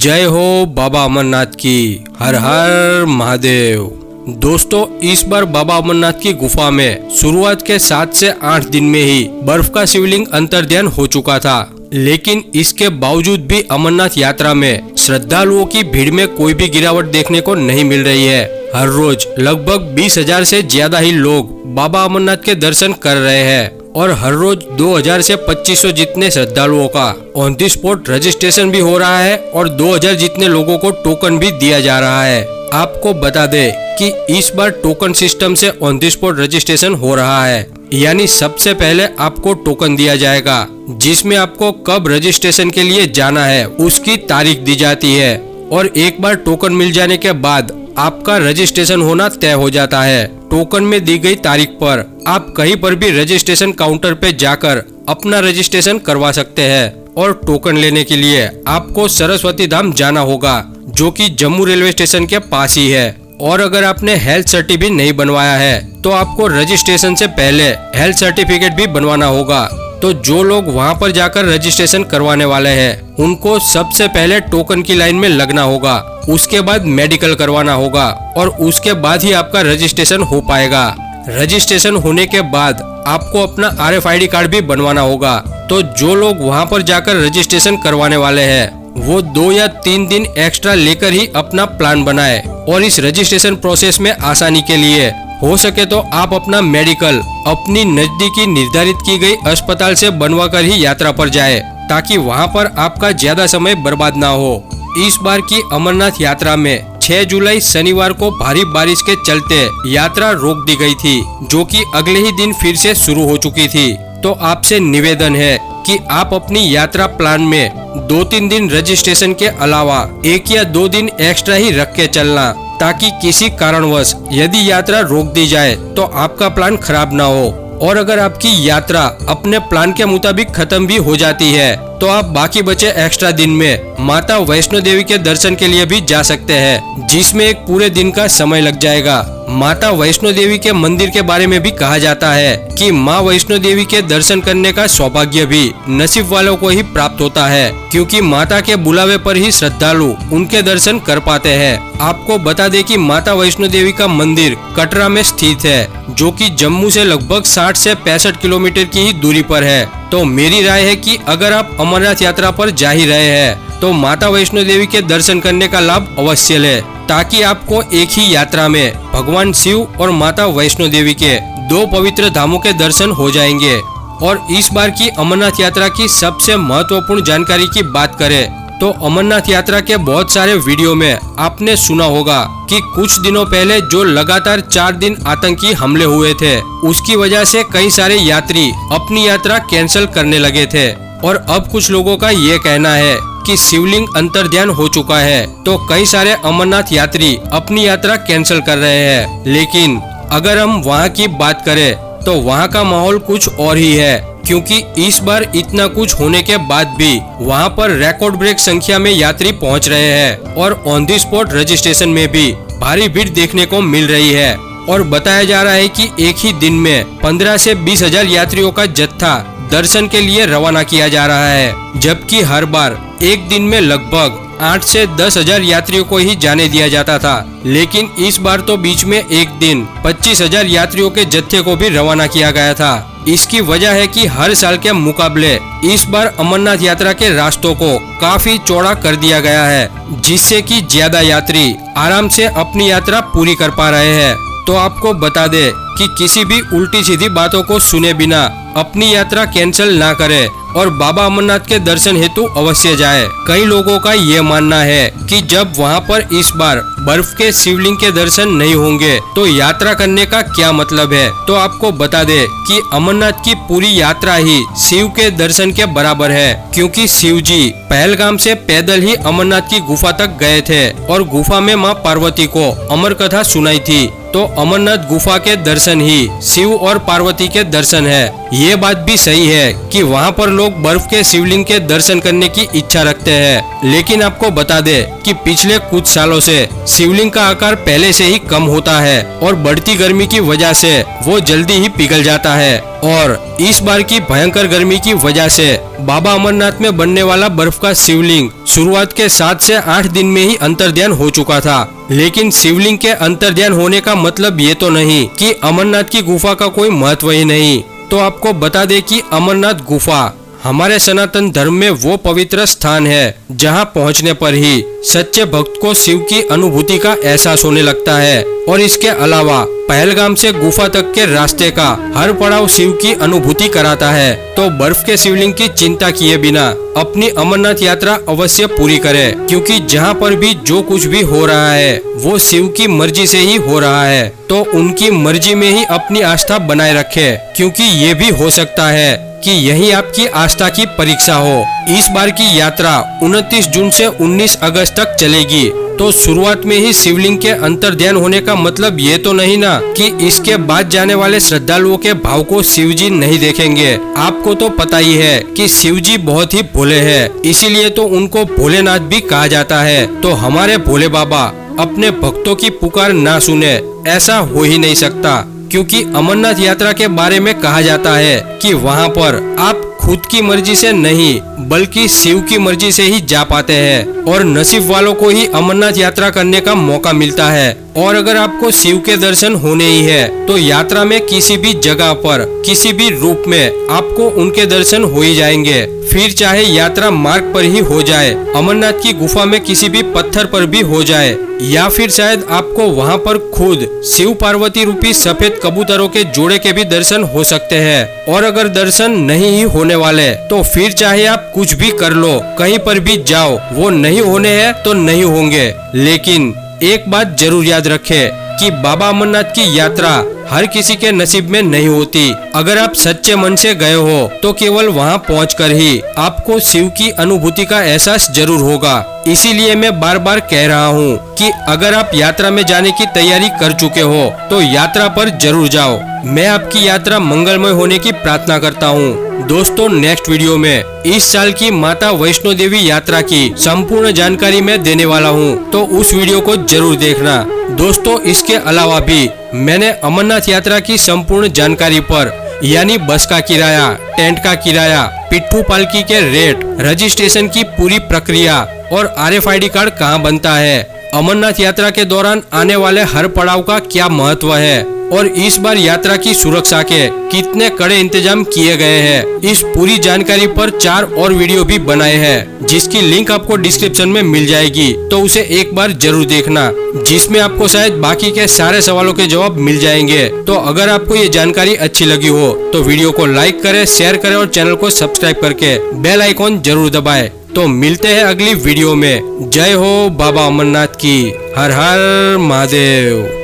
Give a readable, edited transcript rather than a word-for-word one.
जय हो बाबा अमरनाथ की। हर हर महादेव। दोस्तों, इस बार बाबा अमरनाथ की गुफा में शुरुआत के 7 से 8 दिन में ही बर्फ का शिवलिंग अंतर्ध्यान हो चुका था, लेकिन इसके बावजूद भी अमरनाथ यात्रा में श्रद्धालुओं की भीड़ में कोई भी गिरावट देखने को नहीं मिल रही है। हर रोज लगभग 20,000 से ज्यादा ही लोग बाबा अमरनाथ के दर्शन कर रहे हैं और हर रोज 2,000 से 2,500 जितने श्रद्धालुओं का ऑन द स्पॉट रजिस्ट्रेशन भी हो रहा है और 2,000 जितने लोगों को टोकन भी दिया जा रहा है। आपको बता दें कि इस बार टोकन सिस्टम से ऑन द स्पॉट रजिस्ट्रेशन हो रहा है, यानी सबसे पहले आपको टोकन दिया जाएगा जिसमें आपको कब रजिस्ट्रेशन के लिए जाना है उसकी तारीख दी जाती है और एक बार टोकन मिल जाने के बाद आपका रजिस्ट्रेशन होना तय हो जाता है। टोकन में दी गई तारीख पर आप कहीं पर भी रजिस्ट्रेशन काउंटर पे जाकर अपना रजिस्ट्रेशन करवा सकते हैं और टोकन लेने के लिए आपको सरस्वती धाम जाना होगा, जो कि जम्मू रेलवे स्टेशन के पास ही है। और अगर आपने हेल्थ सर्टिफिकेट नहीं बनवाया है तो आपको रजिस्ट्रेशन से पहले हेल्थ सर्टिफिकेट भी बनवाना होगा। तो जो लोग वहां पर जाकर रजिस्ट्रेशन करवाने वाले हैं उनको सबसे पहले टोकन की लाइन में लगना होगा, उसके बाद मेडिकल करवाना होगा और उसके बाद ही आपका रजिस्ट्रेशन हो पाएगा। रजिस्ट्रेशन होने के बाद आपको अपना RFID कार्ड भी बनवाना होगा। तो जो लोग वहां पर जाकर रजिस्ट्रेशन करवाने वाले हैं वो 2 या 3 दिन एक्स्ट्रा लेकर ही अपना प्लान बनाए और इस रजिस्ट्रेशन प्रोसेस में आसानी के लिए हो सके तो आप अपना मेडिकल अपनी नजदीकी निर्धारित की गई अस्पताल से बनवाकर ही यात्रा पर जाए, ताकि वहां पर आपका ज्यादा समय बर्बाद ना हो। इस बार की अमरनाथ यात्रा में 6 जुलाई शनिवार को भारी बारिश के चलते यात्रा रोक दी गई थी, जो कि अगले ही दिन फिर से शुरू हो चुकी थी। तो आपसे निवेदन है कि आप अपनी यात्रा प्लान में 2-3 दिन रजिस्ट्रेशन के अलावा 1 या 2 दिन एक्स्ट्रा ही रख के चलना, ताकि किसी कारणवश यदि यात्रा रोक दी जाए तो आपका प्लान खराब ना हो। और अगर आपकी यात्रा अपने प्लान के मुताबिक खत्म भी हो जाती है तो आप बाकी बचे एक्स्ट्रा दिन में माता वैष्णो देवी के दर्शन के लिए भी जा सकते हैं, जिसमें एक पूरे दिन का समय लग जाएगा। माता वैष्णो देवी के मंदिर के बारे में भी कहा जाता है कि माँ वैष्णो देवी के दर्शन करने का सौभाग्य भी नसीब वालों को ही प्राप्त होता है, क्योंकि माता के बुलावे पर ही श्रद्धालु उनके दर्शन कर पाते हैं। आपको बता दें कि माता वैष्णो देवी का मंदिर कटरा में स्थित है, जो कि जम्मू से लगभग 60 से 65 किलोमीटर की ही दूरी पर है। तो मेरी राय है कि अगर आप अमरनाथ यात्रा पर जा ही रहे हैं तो माता वैष्णो देवी के दर्शन करने का लाभ अवश्य ले, ताकि आपको एक ही यात्रा में भगवान शिव और माता वैष्णो देवी के 2 पवित्र धामों के दर्शन हो जाएंगे। और इस बार की अमरनाथ यात्रा की सबसे महत्वपूर्ण जानकारी की बात करें तो अमरनाथ यात्रा के बहुत सारे वीडियो में आपने सुना होगा कि कुछ दिनों पहले जो लगातार 4 दिन आतंकी हमले हुए थे, उसकी वजह से कई सारे यात्री अपनी यात्रा कैंसिल करने लगे थे। और अब कुछ लोगों का ये कहना है कि शिवलिंग अंतर्ध्यान हो चुका है, तो कई सारे अमरनाथ यात्री अपनी यात्रा कैंसिल कर रहे हैं। लेकिन अगर हम वहाँ की बात करें तो वहाँ का माहौल कुछ और ही है, क्योंकि इस बार इतना कुछ होने के बाद भी वहाँ पर रिकॉर्ड ब्रेक संख्या में यात्री पहुँच रहे हैं और ऑन द स्पॉट रजिस्ट्रेशन में भी भारी भीड़ देखने को मिल रही है। और बताया जा रहा है कि एक ही दिन में 15 से 20,000 यात्रियों का जत्था दर्शन के लिए रवाना किया जा रहा है, जबकि हर बार एक दिन में लगभग 8 से 10,000 यात्रियों को ही जाने दिया जाता था। लेकिन इस बार तो बीच में एक दिन 25,000 यात्रियों के जत्थे को भी रवाना किया गया था। इसकी वजह है कि हर साल के मुकाबले इस बार अमरनाथ यात्रा के रास्तों को काफी चौड़ा कर दिया गया है, जिससे कि ज्यादा यात्री आराम से अपनी यात्रा पूरी कर पा रहे हैं। तो आपको बता दे कि किसी भी उल्टी सीधी बातों को सुने बिना अपनी यात्रा कैंसिल ना करे और बाबा अमरनाथ के दर्शन हेतु अवश्य जाए। कई लोगों का ये मानना है कि जब वहाँ पर इस बार बर्फ के शिवलिंग के दर्शन नहीं होंगे तो यात्रा करने का क्या मतलब है। तो आपको बता दे कि अमरनाथ की पूरी यात्रा ही शिव के दर्शन के बराबर है, क्योंकि शिव जी पहलगाम से पैदल ही अमरनाथ की गुफा तक गए थे और गुफा में माँ पार्वती को अमर कथा सुनाई थी। तो अमरनाथ गुफा के दर्शन ही शिव और पार्वती के दर्शन है। ये बात भी सही है कि वहाँ पर लोग बर्फ के शिवलिंग के दर्शन करने की इच्छा रखते हैं, लेकिन आपको बता दे कि पिछले कुछ सालों से शिवलिंग का आकार पहले से ही कम होता है और बढ़ती गर्मी की वजह से वो जल्दी ही पिघल जाता है। और इस बार की भयंकर गर्मी की वजह से बाबा अमरनाथ में बनने वाला बर्फ का शिवलिंग शुरुआत के 7 से 8 दिन में ही अंतर्ध्यान हो चुका था। लेकिन शिवलिंग के अंतर्ध्यान होने का मतलब ये तो नहीं कि अमरनाथ की गुफा का कोई महत्व ही नहीं। तो आपको बता दें कि अमरनाथ गुफा हमारे सनातन धर्म में वो पवित्र स्थान है जहां पहुंचने पर ही सच्चे भक्त को शिव की अनुभूति का एहसास होने लगता है। और इसके अलावा पहलगाम से गुफा तक के रास्ते का हर पड़ाव शिव की अनुभूति कराता है। तो बर्फ के शिवलिंग की चिंता किए बिना अपनी अमरनाथ यात्रा अवश्य पूरी करें, क्योंकि जहां पर भी जो कुछ भी हो रहा है वो शिव की मर्जी से ही हो रहा है। तो उनकी मर्जी में ही अपनी आस्था बनाए रखें, क्योंकि ये भी हो सकता है कि यही आपकी आस्था की परीक्षा हो। इस बार की यात्रा 29 जून से 19 अगस्त तक चलेगी। तो शुरुआत में ही शिवलिंग के अंतर्ध्यान होने का मतलब ये तो नहीं ना कि इसके बाद जाने वाले श्रद्धालुओं के भाव को शिव जी नहीं देखेंगे। आपको तो पता ही है कि शिव जी बहुत ही भोले हैं, इसीलिए तो उनको भोलेनाथ भी कहा जाता है। तो हमारे भोले बाबा अपने भक्तों की पुकार ना सुने, ऐसा हो ही नहीं सकता। क्योंकि अमरनाथ यात्रा के बारे में कहा जाता है कि वहाँ पर आप खुद की मर्जी से नहीं बल्कि शिव की मर्जी से ही जा पाते हैं और नसीब वालों को ही अमरनाथ यात्रा करने का मौका मिलता है। और अगर आपको शिव के दर्शन होने ही है तो यात्रा में किसी भी जगह पर किसी भी रूप में आपको उनके दर्शन हो ही जाएंगे। फिर चाहे यात्रा मार्ग पर ही हो जाए, अमरनाथ की गुफा में किसी भी पत्थर पर भी हो जाए, या फिर शायद आपको वहाँ पर खुद शिव पार्वती रूपी सफेद कबूतरों के जोड़े के भी दर्शन हो सकते हैं। और अगर दर्शन नहीं ही होने वाले तो फिर चाहे आप कुछ भी कर लो, कहीं पर भी जाओ, वो नहीं होने हैं तो नहीं होंगे। लेकिन एक बात जरूर याद रखें कि बाबा अमरनाथ की यात्रा हर किसी के नसीब में नहीं होती। अगर आप सच्चे मन से गए हो तो केवल वहां पहुंचकर ही आपको शिव की अनुभूति का एहसास जरूर होगा। इसीलिए मैं बार बार कह रहा हूं कि अगर आप यात्रा में जाने की तैयारी कर चुके हो तो यात्रा पर जरूर जाओ। मैं आपकी यात्रा मंगलमय होने की प्रार्थना करता हूं। दोस्तों, नेक्स्ट वीडियो में इस साल की माता वैष्णो देवी यात्रा की संपूर्ण जानकारी मैं देने वाला हूं, तो उस वीडियो को जरूर देखना। दोस्तों, इसके अलावा भी मैंने अमरनाथ यात्रा की संपूर्ण जानकारी पर यानी बस का किराया, टेंट का किराया, पिट्ठू पालकी के रेट, रजिस्ट्रेशन की पूरी प्रक्रिया और RFID कार्ड कहाँ बनता है, अमरनाथ यात्रा के दौरान आने वाले हर पड़ाव का क्या महत्व है और इस बार यात्रा की सुरक्षा के कितने कड़े इंतजाम किए गए हैं, इस पूरी जानकारी पर 4 और वीडियो भी बनाए हैं, जिसकी लिंक आपको डिस्क्रिप्शन में मिल जाएगी। तो उसे एक बार जरूर देखना, जिसमें आपको शायद बाकी के सारे सवालों के जवाब मिल जाएंगे। तो अगर आपको ये जानकारी अच्छी लगी हो तो वीडियो को लाइक करें, शेयर करें और चैनल को सब्सक्राइब करके बेल आइकॉन जरूर दबाएं। तो मिलते हैं अगली वीडियो में। जय हो बाबा अमरनाथ की। हर हर महादेव।